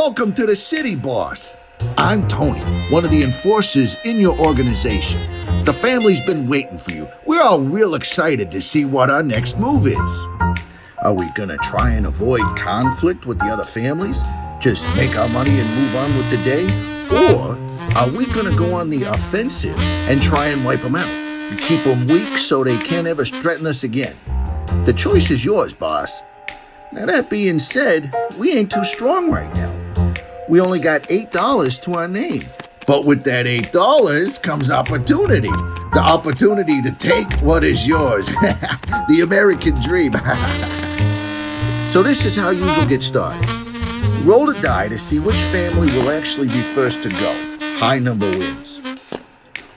Welcome to the city, boss. I'm Tony, one of the enforcers in your organization. The family's been waiting for you. We're all real excited to see what our next move is. Are we gonna try and avoid conflict with the other families? Just make our money and move on with the day? Or are we gonna go on the offensive and try and wipe them out? And keep them weak so they can't ever threaten us again? The choice is yours, boss. Now that being said, we ain't too strong right now. We only got $8 to our name. But with that $8 comes opportunity. The opportunity to take what is yours. The American dream. So this is how you will get started. Roll a die to see which family will actually be first to go. High number wins.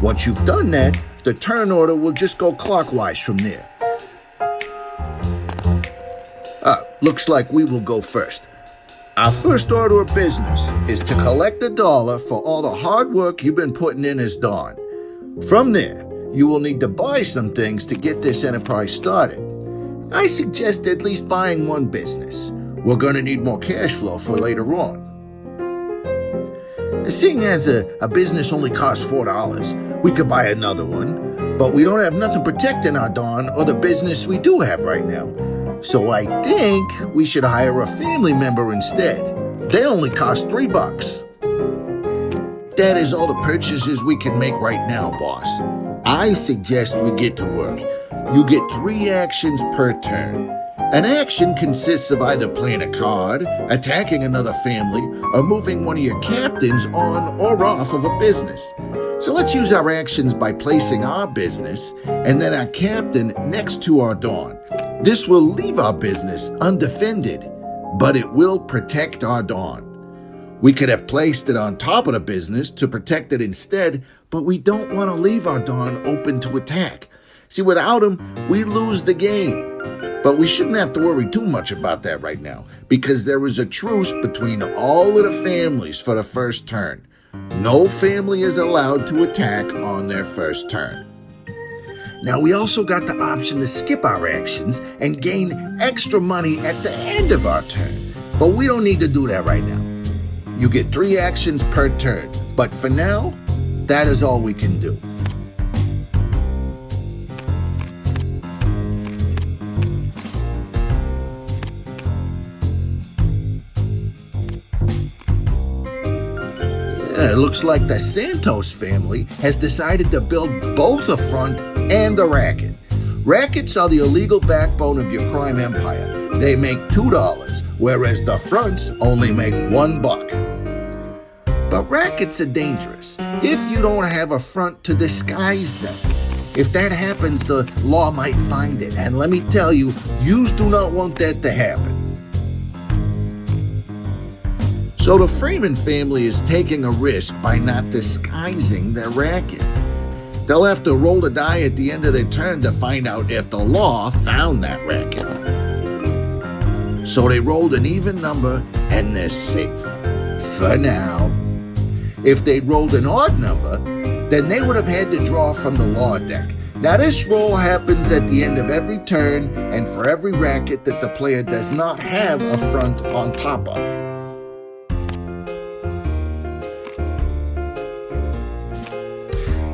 Once you've done that, the turn order will just go clockwise from there. Looks like we will go first. Our first order of business is to collect $1 for all the hard work you've been putting in as Don. From there, you will need to buy some things to get this enterprise started. I suggest at least buying one business. We're going to need more cash flow for later on. Seeing as a business only costs $4, we could buy another one, but we don't have nothing protecting our Don or the business we do have right now. So I think we should hire a family member instead. They only cost $3. That is all the purchases we can make right now, boss. I suggest we get to work. You get 3 actions per turn. An action consists of either playing a card, attacking another family, or moving one of your captains on or off of a business. So let's use our actions by placing our business and then our captain next to our Don. This will leave our business undefended, but it will protect our Don. We could have placed it on top of the business to protect it instead, but we don't want to leave our Don open to attack. See, without him, we lose the game. But we shouldn't have to worry too much about that right now, because there is a truce between all of the families for the first turn. No family is allowed to attack on their first turn. Now, we also got the option to skip our actions and gain extra money at the end of our turn. But we don't need to do that right now. You get 3 actions per turn. But for now, that is all we can do. It looks like the Santos family has decided to build both a front and a racket. Rackets are the illegal backbone of your crime empire. They make $2, whereas the fronts only make $1. But rackets are dangerous if you don't have a front to disguise them. If that happens, the law might find it. And let me tell you, you do not want that to happen. So the Freeman family is taking a risk by not disguising their racket. They'll have to roll the die at the end of their turn to find out if the law found that racket. So they rolled an even number and they're safe. For now. If they'd rolled an odd number, then they would have had to draw from the law deck. Now this roll happens at the end of every turn and for every racket that the player does not have a front on top of.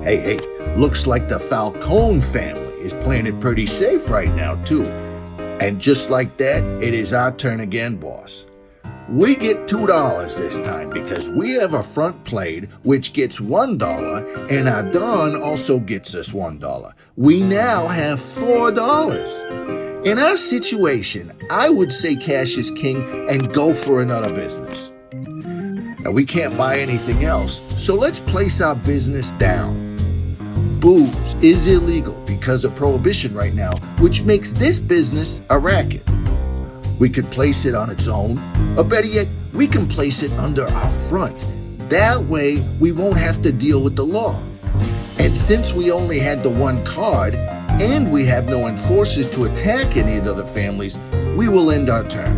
Hey, looks like the Falcone family is playing it pretty safe right now, too. And just like that, it is our turn again, boss. We get $2 this time because we have a front played, which gets $1, and our Don also gets us $1. We now have $4. In our situation, I would say cash is king and go for another business. Now, we can't buy anything else, so let's place our business down. Booze is illegal because of prohibition right now, which makes this business a racket. We could place it on its own, or better yet, we can place it under our front. That way, we won't have to deal with the law. And since we only had the one card, and we have no enforcers to attack any of the other families, we will end our turn.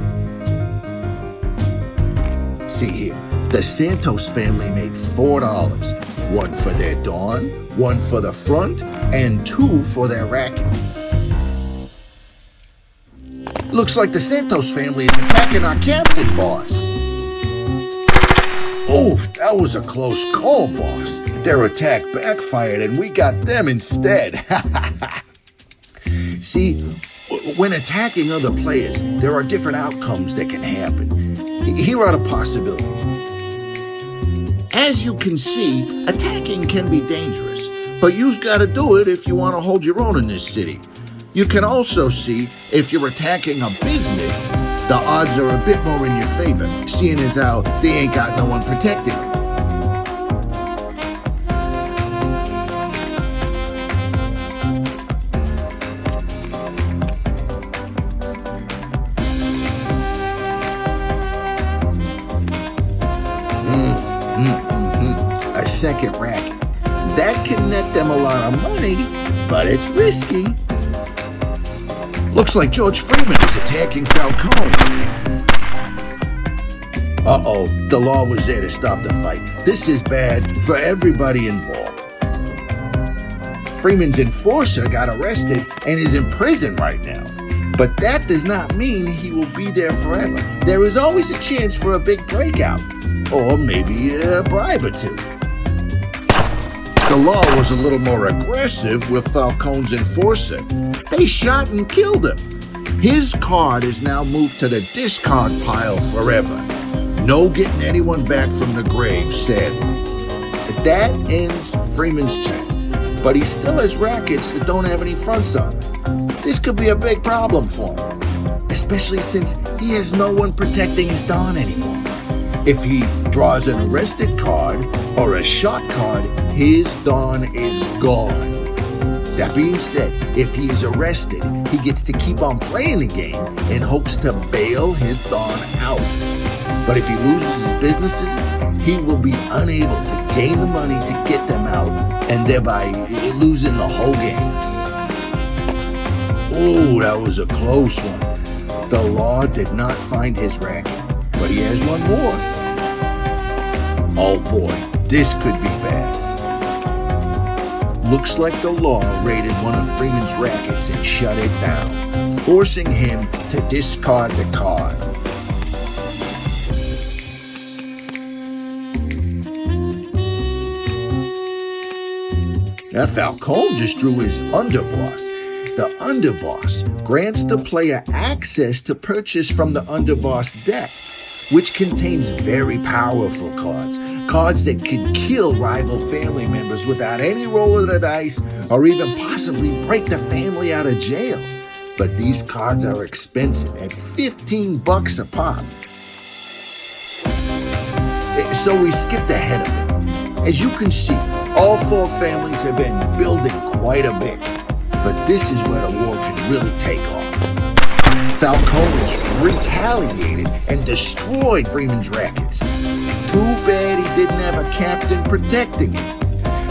See here, the Santos family made $4. 1 for their Don, 1 for the front, and 2 for their racket. Looks like the Santos family is attacking our captain, boss. Oof, that was a close call, boss. Their attack backfired and we got them instead. See, when attacking other players, there are different outcomes that can happen. Here are the possibilities. As you can see, attacking can be dangerous, but you've got to do it if you want to hold your own in this city. You can also see if you're attacking a business, the odds are a bit more in your favor, seeing as how they ain't got no one protecting them. A second racket. That can net them a lot of money, but it's risky. Looks like George Freeman is attacking Falcone. Uh-oh, the law was there to stop the fight. This is bad for everybody involved. Freeman's enforcer got arrested and is in prison right now. But that does not mean he will be there forever. There is always a chance for a big breakout, or maybe a bribe or two. The law was a little more aggressive with Falcone's enforcer. They shot and killed him. His card is now moved to the discard pile forever. No getting anyone back from the grave, sadly. That ends Freeman's turn, but he still has rackets that don't have any fronts on them. This could be a big problem for him, especially since he has no one protecting his Don anymore. If he draws an arrested card or a shot card, his Don is gone. That being said, if he is arrested, he gets to keep on playing the game in hopes to bail his Don out. But if he loses his businesses, he will be unable to gain the money to get them out, and thereby losing the whole game. Oh, that was a close one. The law did not find his racket, but he has one more. Oh boy, this could be bad. Looks like the law raided one of Freeman's rackets and shut it down, forcing him to discard the card. Now Falcone just drew his underboss. The underboss grants the player access to purchase from the underboss deck, which contains very powerful cards. Cards that could kill rival family members without any roll of the dice or even possibly break the family out of jail. But these cards are expensive at $15 a pop. So we skipped ahead of it. As you can see, all four families have been building quite a bit. But this is where the war can really take off. Falcone retaliated and destroyed Freeman's rackets. Too bad he didn't have a captain protecting him.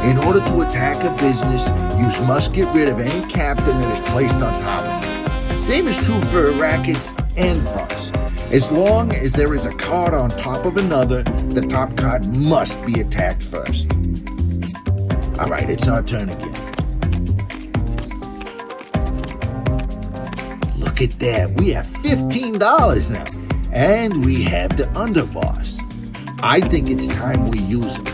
In order to attack a business, you must get rid of any captain that is placed on top of it. Same is true for rackets and fronts. As long as there is a card on top of another, the top card must be attacked first. Alright, it's our turn again. Look at that, we have $15 now. And we have the underboss. I think it's time we use him.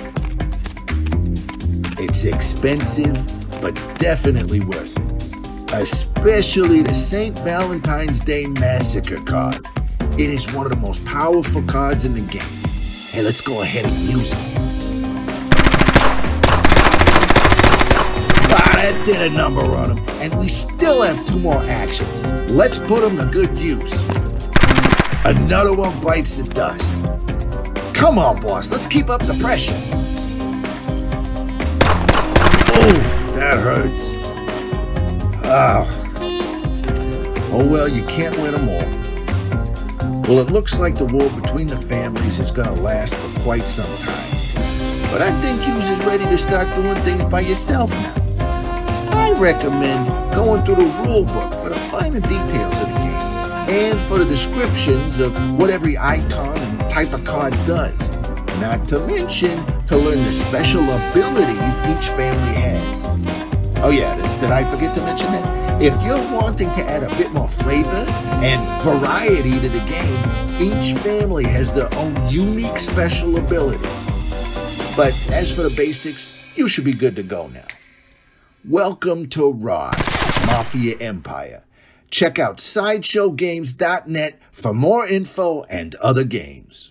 It's expensive, but definitely worth it. Especially the St. Valentine's Day Massacre card. It is one of the most powerful cards in the game. Hey, let's go ahead and use it. That did a number on him, and we still have two more actions. Let's put them to good use. Another one bites the dust. Come on, boss, let's keep up the pressure. Oh, that hurts. Oh well, you can't win them all. Well, it looks like the war between the families is going to last for quite some time. But I think you is ready to start doing things by yourself now. I recommend going through the rule book for the finer details of the game and for the descriptions of what every icon and type of card does. Not to mention to learn the special abilities each family has. Oh yeah, did I forget to mention that? If you're wanting to add a bit more flavor and variety to the game, each family has their own unique special ability. But as for the basics, you should be good to go now. Welcome to Rod's Mafia Empire. Check out SideshowGames.net for more info and other games.